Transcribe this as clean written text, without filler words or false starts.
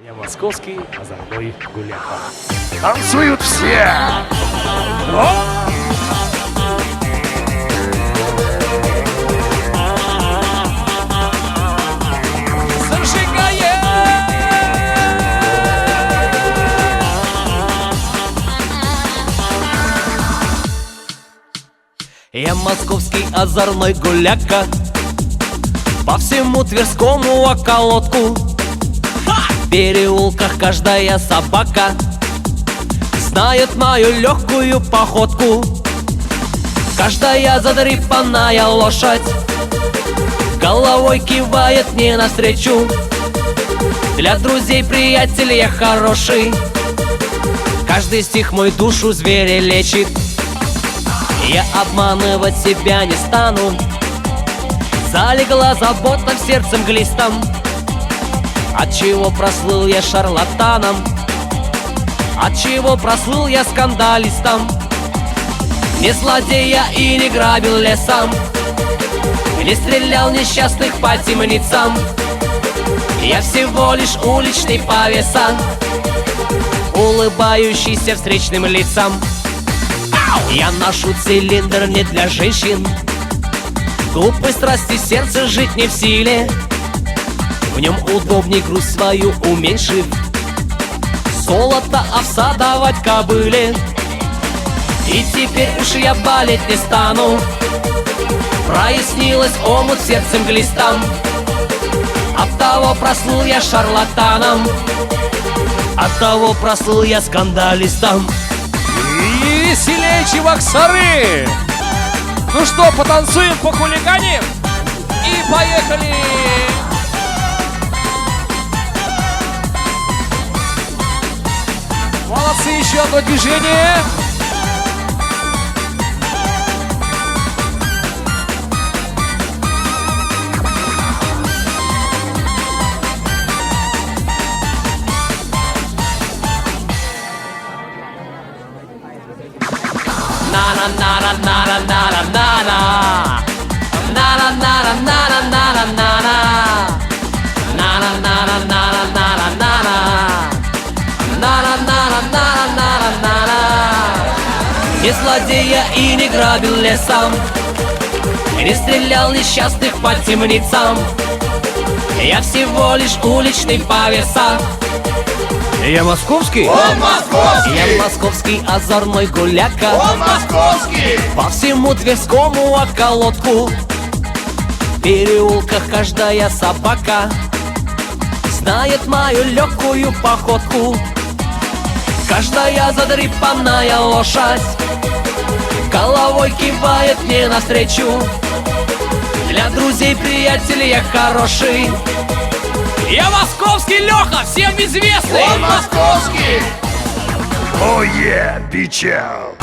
Я Московский, озорной гуляка. Танцуют все! Я московский озорной гуляка, по всему Тверскому околотку. В переулках каждая собака знает мою легкую походку. Каждая задрипанная лошадь головой кивает мне навстречу. Для друзей, приятелей я хороший, каждый стих мой душу зверя лечит. Я обманывать себя не стану, залегла забота в сердце мглистом. Отчего прослыл я шарлатаном, отчего прослыл я скандалистом. Не злодея и не грабил лесом, не стрелял несчастных по темницам. Я всего лишь уличный повеса, улыбающийся встречным лицам. Я ношу цилиндр не для женщин, глупой страсти сердце жить не в силе. В нем удобней грусть свою уменьшив, золото овса давать кобыле. И теперь уж я болеть не стану, прояснилось омут сердцем глистом. Оттого прослыл я шарлатаном, оттого прослыл я скандалистом. Веселее, чебоксары! Ну что, потанцуем, похулиганим? И поехали! Молодцы, еще одно движение. Не злодея и не грабил лесом, не стрелял несчастных по темницам. Я всего лишь уличный повеса. Я Московский? Он московский! Я московский озорной гуляка, Он московский! по всему Тверскому околотку. В переулках каждая собака знает мою легкую походку. Каждая задрипанная лошадь головой кивает мне навстречу. Для друзей, приятелей я хороший. Я московский Леха, всем известный. Он московский! Oh yeah, печал!